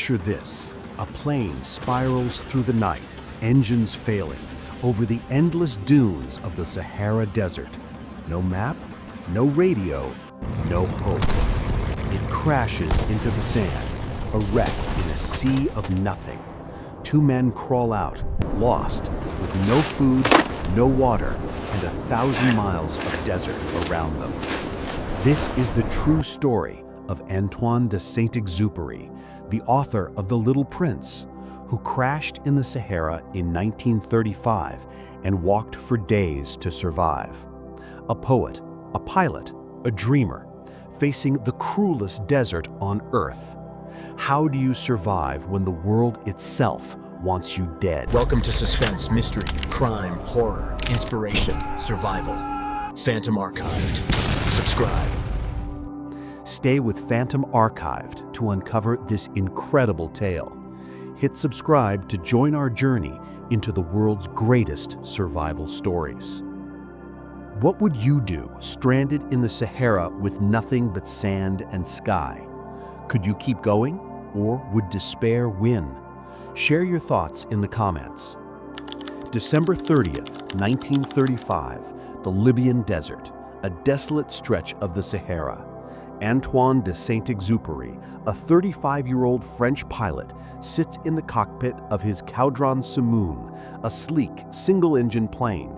Picture this: a plane spirals through the night, engines failing, over the endless dunes of the Sahara Desert. No map, no radio, no hope. It crashes into the sand, a wreck in a sea of nothing. Two men crawl out, lost, with no food, no water, and 1,000 miles of desert around them. This is the true story of Antoine de Saint-Exupéry, the author of The Little Prince, who crashed in the Sahara in 1935 and walked for days to survive. A poet, a pilot, a dreamer, facing the cruelest desert on Earth. How do you survive when the world itself wants you dead? Welcome to suspense, mystery, crime, horror, inspiration, survival. Phantom Archived. Subscribe. Stay with Phantom Archived to uncover this incredible tale. Hit subscribe to join our journey into the world's greatest survival stories. What would you do stranded in the Sahara with nothing but sand and sky? Could you keep going, or would despair win? Share your thoughts in the comments. December 30th, 1935, the Libyan desert, a desolate stretch of the Sahara. Antoine de Saint-Exupéry, a 35-year-old French pilot, sits in the cockpit of his Caudron Simoon, a sleek, single-engine plane.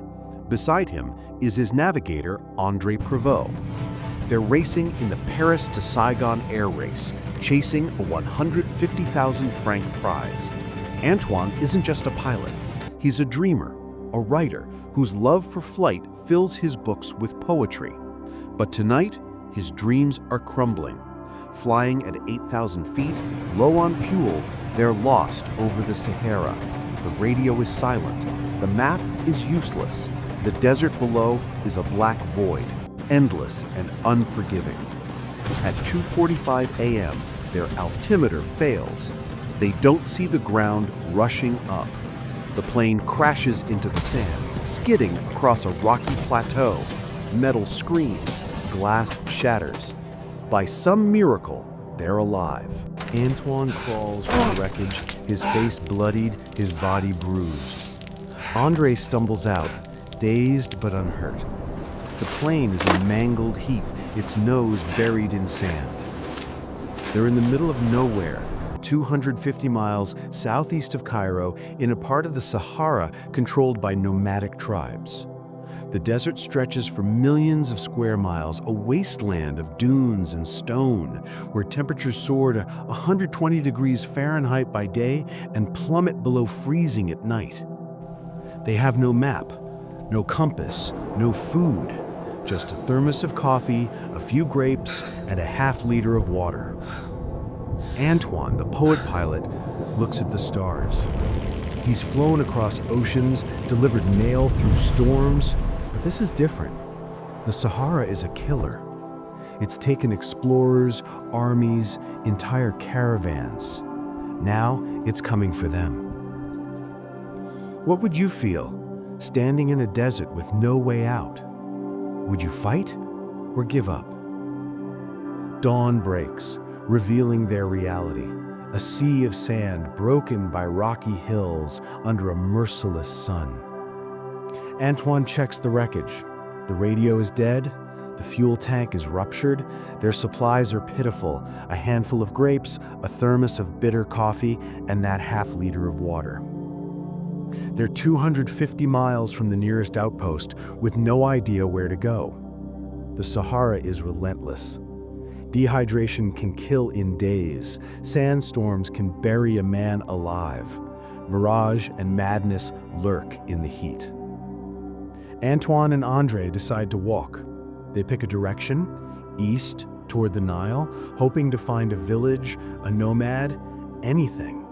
Beside him is his navigator, André Prévost. They're racing in the Paris to Saigon air race, chasing a 150,000 franc prize. Antoine isn't just a pilot. He's a dreamer, a writer whose love for flight fills his books with poetry. But tonight, his dreams are crumbling. Flying at 8,000 feet, low on fuel, they're lost over the Sahara. The radio is silent. The map is useless. The desert below is a black void, endless and unforgiving. At 2:45 a.m., their altimeter fails. They don't see the ground rushing up. The plane crashes into the sand, skidding across a rocky plateau. Metal screams, glass shatters. By some miracle, they're alive. Antoine crawls from the wreckage, his face bloodied, his body bruised. André stumbles out, dazed but unhurt. The plane is a mangled heap, its nose buried in sand. They're in the middle of nowhere, 250 miles southeast of Cairo, in a part of the Sahara controlled by nomadic tribes. The desert stretches for millions of square miles, a wasteland of dunes and stone, where temperatures soar to 120 degrees Fahrenheit by day and plummet below freezing at night. They have no map, no compass, no food, just a thermos of coffee, a few grapes, and a half-liter of water. Antoine, the poet pilot, looks at the stars. He's flown across oceans, delivered mail through storms, but this is different. The Sahara is a killer. It's taken explorers, armies, entire caravans. Now it's coming for them. What would you feel, standing in a desert with no way out? Would you fight or give up? Dawn breaks, revealing their reality. A sea of sand broken by rocky hills under a merciless sun. Antoine checks the wreckage. The radio is dead, the fuel tank is ruptured, their supplies are pitiful, a handful of grapes, a thermos of bitter coffee, and that half-liter of water. They're 250 miles from the nearest outpost with no idea where to go. The Sahara is relentless. Dehydration can kill in days. Sandstorms can bury a man alive. Mirage and madness lurk in the heat. Antoine and André decide to walk. They pick a direction, east toward the Nile, hoping to find a village, a nomad, anything.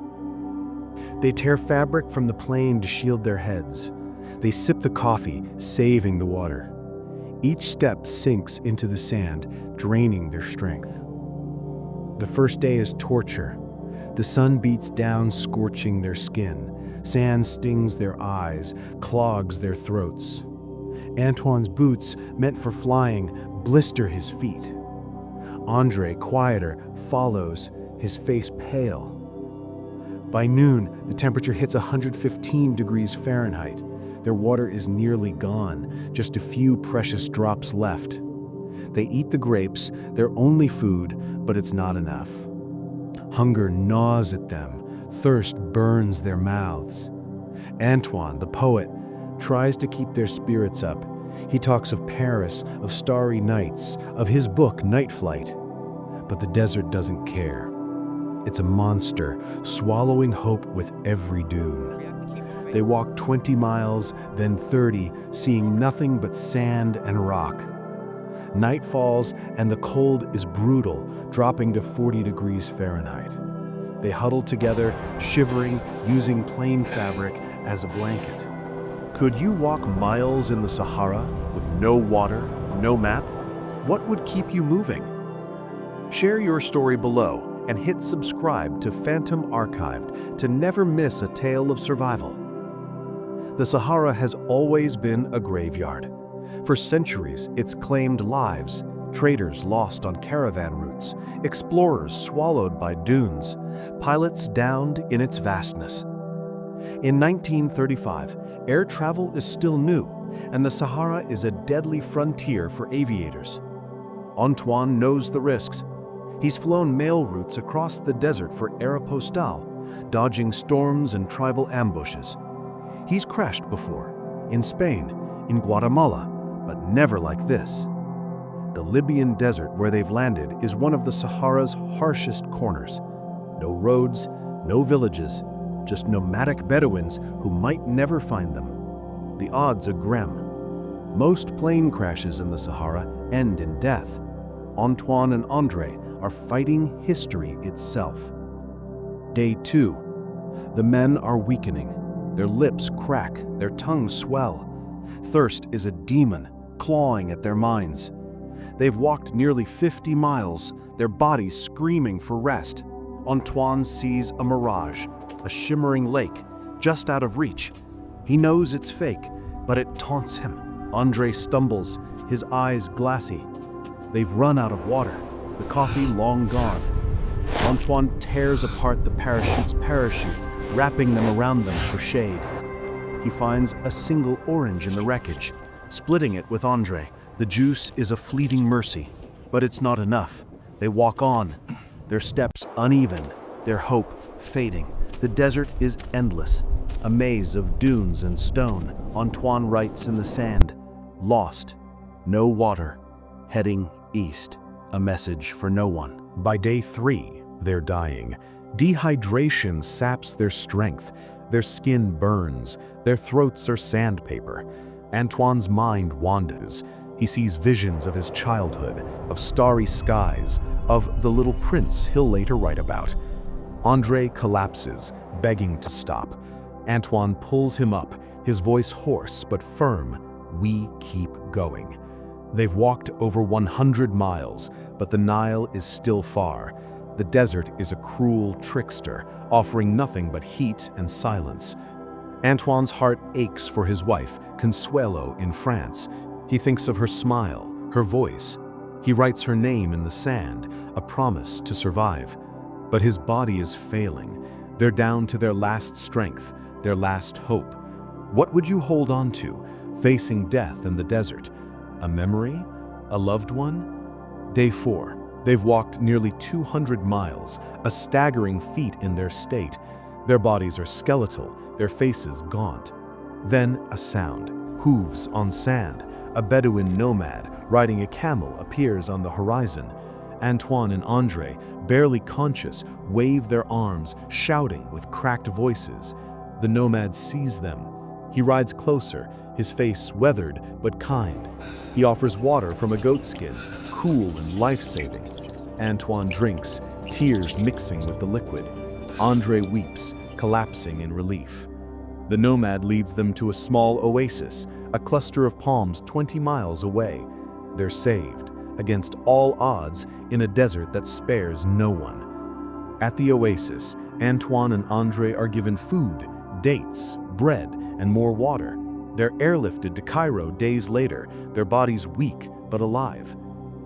They tear fabric from the plane to shield their heads. They sip the coffee, saving the water. Each step sinks into the sand, draining their strength. The first day is torture. The sun beats down, scorching their skin. Sand stings their eyes, clogs their throats. Antoine's boots, meant for flying, blister his feet. André, quieter, follows, his face pale. By noon, the temperature hits 115 degrees Fahrenheit. Their water is nearly gone, just a few precious drops left. They eat the grapes, their only food, but it's not enough. Hunger gnaws at them, thirst burns their mouths. Antoine, the poet, tries to keep their spirits up. He talks of Paris, of starry nights, of his book, Night Flight. But the desert doesn't care. It's a monster, swallowing hope with every dune. They walk 20 miles, then 30, seeing nothing but sand and rock. Night falls, and the cold is brutal, dropping to 40 degrees Fahrenheit. They huddle together, shivering, using plain fabric as a blanket. Could you walk miles in the Sahara with no water, no map? What would keep you moving? Share your story below and hit subscribe to Phantom Archived to never miss a tale of survival. The Sahara has always been a graveyard. For centuries, it's claimed lives, traders lost on caravan routes, explorers swallowed by dunes, pilots downed in its vastness. In 1935, air travel is still new, and the Sahara is a deadly frontier for aviators. Antoine knows the risks. He's flown mail routes across the desert for Aeropostale, dodging storms and tribal ambushes. He's crashed before, in Spain, in Guatemala, but never like this. The Libyan desert where they've landed is one of the Sahara's harshest corners. No roads, no villages, just nomadic Bedouins who might never find them. The odds are grim. Most plane crashes in the Sahara end in death. Antoine and Andre are fighting history itself. Day 2. The men are weakening. Their lips crack, their tongues swell. Thirst is a demon, clawing at their minds. They've walked nearly 50 miles, their bodies screaming for rest. Antoine sees a mirage, a shimmering lake, just out of reach. He knows it's fake, but it taunts him. Andre stumbles, his eyes glassy. They've run out of water, the coffee long gone. Antoine tears apart the parachute's parachute, wrapping them around them for shade. He finds a single orange in the wreckage, splitting it with Andre. The juice is a fleeting mercy, but it's not enough. They walk on, their steps uneven, their hope fading. The desert is endless, a maze of dunes and stone. Antoine writes in the sand, lost, no water, heading east, a message for no one. By day 3, they're dying. Dehydration saps their strength, their skin burns, their throats are sandpaper. Antoine's mind wanders. He sees visions of his childhood, of starry skies, of the little prince he'll later write about. Andre collapses, begging to stop. Antoine pulls him up, his voice hoarse but firm. We keep going. They've walked over 100 miles, but the Nile is still far. The desert is a cruel trickster, offering nothing but heat and silence. Antoine's heart aches for his wife, Consuelo, in France. He thinks of her smile, her voice. He writes her name in the sand, a promise to survive. But his body is failing. They're down to their last strength, their last hope. What would you hold on to, facing death in the desert? A memory? A loved one? Day 4. They've walked nearly 200 miles, a staggering feat in their state. Their bodies are skeletal, their faces gaunt. Then a sound, hooves on sand. A Bedouin nomad riding a camel appears on the horizon. Antoine and Andre, barely conscious, wave their arms, shouting with cracked voices. The nomad sees them. He rides closer, his face weathered but kind. He offers water from a goatskin, cool and life-saving. Antoine drinks, tears mixing with the liquid. Andre weeps, collapsing in relief. The nomad leads them to a small oasis, a cluster of palms 20 miles away. They're saved, against all odds, in a desert that spares no one. At the oasis, Antoine and Andre are given food, dates, bread, and more water. They're airlifted to Cairo days later, their bodies weak but alive.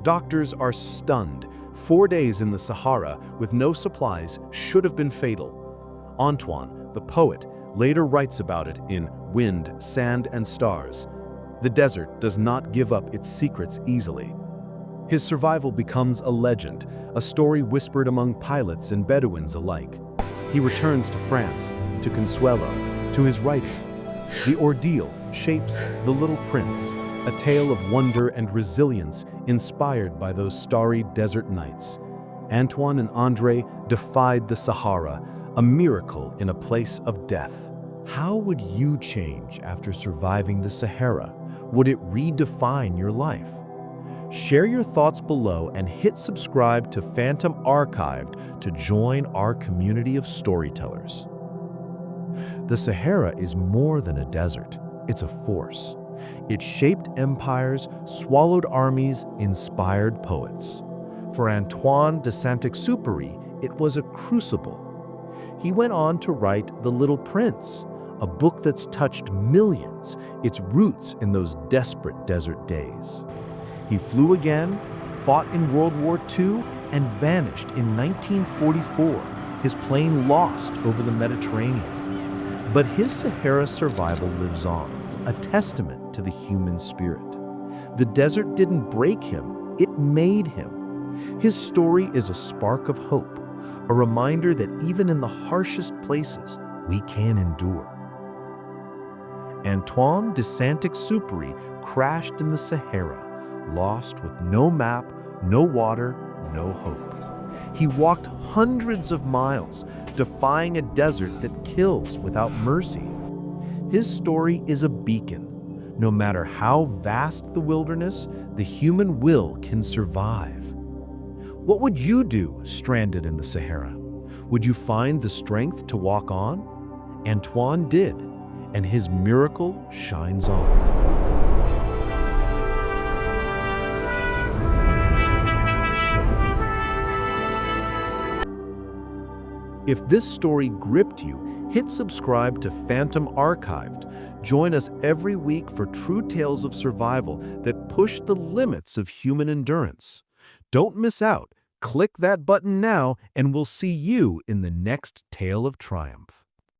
Doctors are stunned. 4 days in the Sahara with no supplies should have been fatal. Antoine, the poet, later writes about it in Wind, Sand, and Stars. The desert does not give up its secrets easily. His survival becomes a legend, a story whispered among pilots and Bedouins alike. He returns to France, to Consuelo, to his writing. The Ordeal shapes The Little Prince, a tale of wonder and resilience inspired by those starry desert nights. Antoine and André defied the Sahara, a miracle in a place of death. How would you change after surviving the Sahara? Would it redefine your life? Share your thoughts below and hit subscribe to Phantom Archived to join our community of storytellers. The Sahara is more than a desert, it's a force. It shaped empires, swallowed armies, inspired poets. For Antoine de Saint-Exupéry, it was a crucible. He went on to write The Little Prince, a book that's touched millions, its roots in those desperate desert days. He flew again, fought in World War II, and vanished in 1944, his plane lost over the Mediterranean. But his Sahara survival lives on, a testament to the human spirit. The desert didn't break him, it made him. His story is a spark of hope, a reminder that even in the harshest places, we can endure. Antoine de Saint-Exupéry crashed in the Sahara, lost with no map, no water, no hope. He walked hundreds of miles, defying a desert that kills without mercy. His story is a beacon. No matter how vast the wilderness, the human will can survive. What would you do stranded in the Sahara? Would you find the strength to walk on? Antoine did, and his miracle shines on. If this story gripped you, hit subscribe to Phantom Archived. Join us every week for true tales of survival that push the limits of human endurance. Don't miss out. Click that button now, and we'll see you in the next tale of triumph.